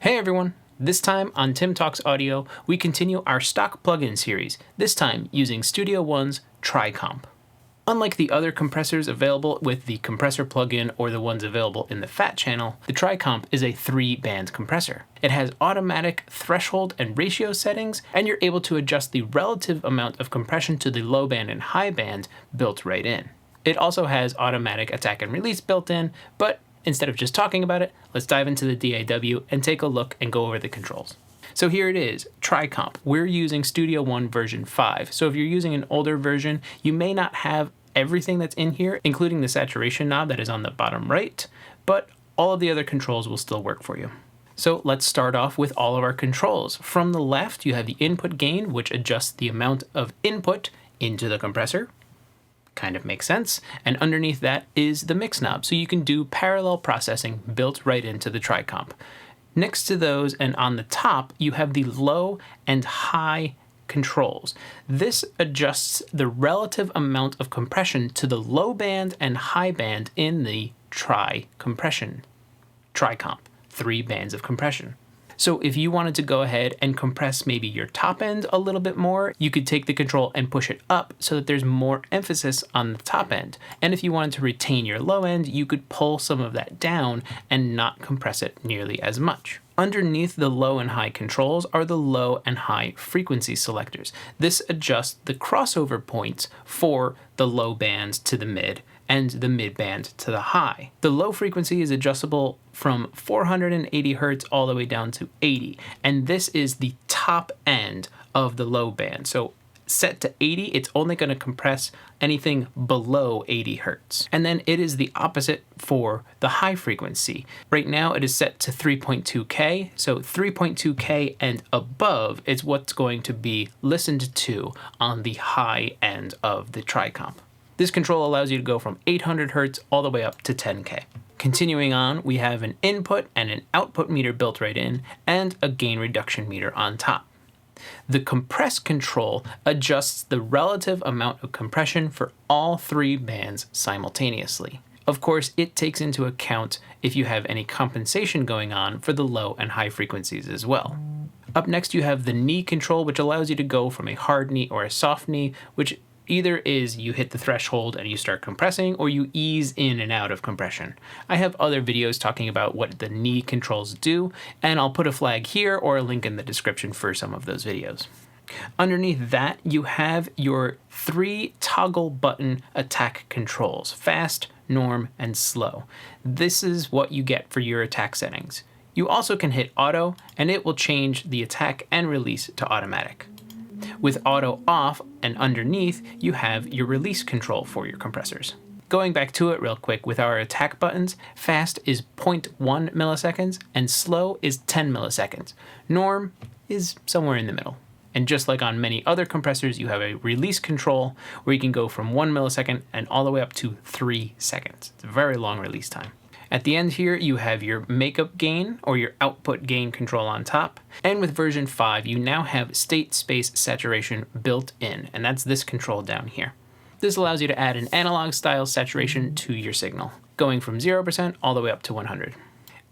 Hey everyone! This time on Tim Talks Audio, we continue our stock plugin series, this time using Studio One's TriComp. Unlike the other compressors available with the compressor plugin or the ones available in the FAT channel, the TriComp is a 3-band compressor. It has automatic threshold and ratio settings, and you're able to adjust the relative amount of compression to the low band and high band built right in. It also has automatic attack and release built in, but instead of just talking about it, let's dive into the DAW and take a look and go over the controls. So here it is, TriComp. We're using Studio One version 5. So if you're using an older version, you may not have everything that's in here, including the saturation knob that is on the bottom right, but all of the other controls will still work for you. So let's start off with all of our controls. From the left, you have the input gain, which adjusts the amount of input into the compressor. Kind of makes sense. And underneath that is the mix knob, so you can do parallel processing built right into the TriComp. Next to those and on the top, you have the low and high controls. This adjusts the relative amount of compression to the low band and high band in the TriComp, 3 bands of compression. So if you wanted to go ahead and compress maybe your top end a little bit more, you could take the control and push it up so that there's more emphasis on the top end. And if you wanted to retain your low end, you could pull some of that down and not compress it nearly as much. Underneath the low and high controls are the low and high frequency selectors. This adjusts the crossover points for the low band to the mid and the mid band to the high. The low frequency is adjustable from 480 Hz all the way down to 80, and this is the top end of the low band. So set to 80, it's only going to compress anything below 80 Hz. And then it is the opposite for the high frequency. Right now it is set to 3.2K, so 3.2K and above is what's going to be listened to on the high end of the TriComp. This control allows you to go from 800 Hz all the way up to 10K. Continuing on, we have an input and an output meter built right in, and a gain reduction meter on top. The compress control adjusts the relative amount of compression for all 3 bands simultaneously. Of course, it takes into account if you have any compensation going on for the low and high frequencies as well. Up next, you have the knee control, which allows you to go from a hard knee or a soft knee, which either is you hit the threshold and you start compressing, or you ease in and out of compression. I have other videos talking about what the knee controls do, and I'll put a flag here or a link in the description for some of those videos. Underneath that, you have your 3 toggle button attack controls: fast, norm, and slow. This is what you get for your attack settings. You also can hit auto, and it will change the attack and release to automatic. With auto off and underneath, you have your release control for your compressors. Going back to it real quick with our attack buttons, fast is 0.1 milliseconds and slow is 10 milliseconds. Norm is somewhere in the middle. And just like on many other compressors, you have a release control where you can go from 1 millisecond and all the way up to 3 seconds. It's a very long release time. At the end here, you have your makeup gain or your output gain control on top. And with version 5, you now have state space saturation built in, and that's this control down here. This allows you to add an analog style saturation to your signal, going from 0% all the way up to 100.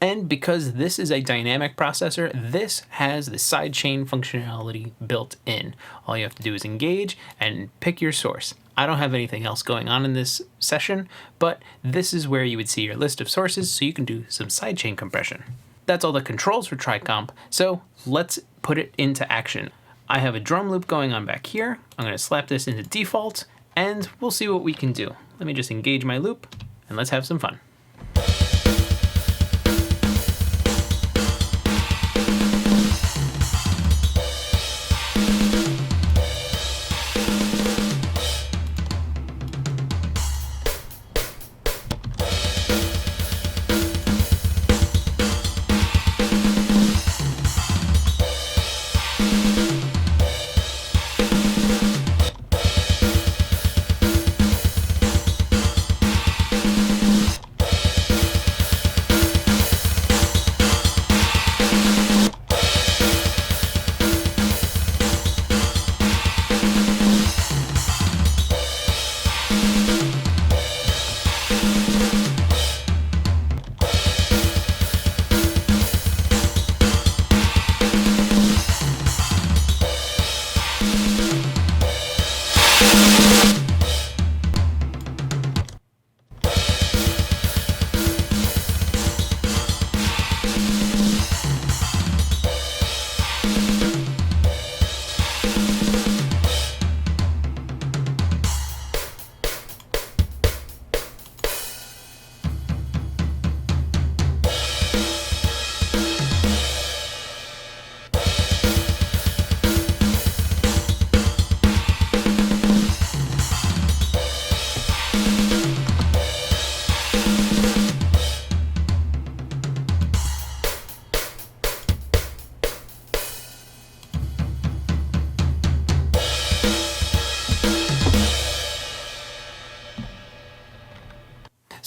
And because this is a dynamic processor, this has the sidechain functionality built in. All you have to do is engage and pick your source. I don't have anything else going on in this session, but this is where you would see your list of sources so you can do some sidechain compression. That's all the controls for TriComp, so let's put it into action. I have a drum loop going on back here. I'm going to slap this into default, and we'll see what we can do. Let me just engage my loop, and let's have some fun.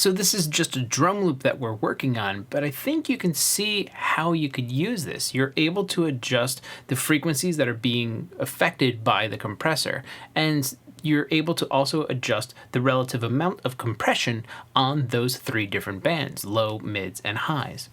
So this is just a drum loop that we're working on, but I think you can see how you could use this. You're able to adjust the frequencies that are being affected by the compressor, and you're able to also adjust the relative amount of compression on those 3 different bands, low, mids, and highs.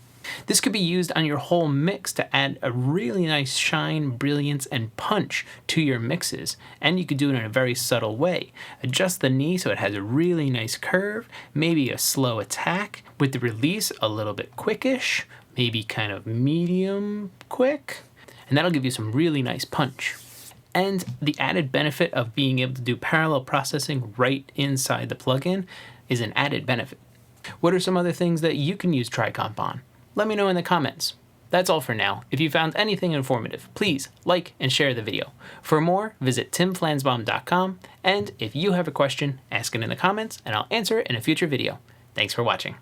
This could be used on your whole mix to add a really nice shine, brilliance, and punch to your mixes, and you could do it in a very subtle way. Adjust the knee so it has a really nice curve, maybe a slow attack, with the release a little bit quickish, maybe kind of medium quick, and that'll give you some really nice punch. And the added benefit of being able to do parallel processing right inside the plugin is an added benefit. What are some other things that you can use TriComp on? Let me know in the comments. That's all for now. If you found anything informative, please like and share the video. For more, visit timflansbaum.com, and if you have a question, ask it in the comments and I'll answer it in a future video. Thanks for watching.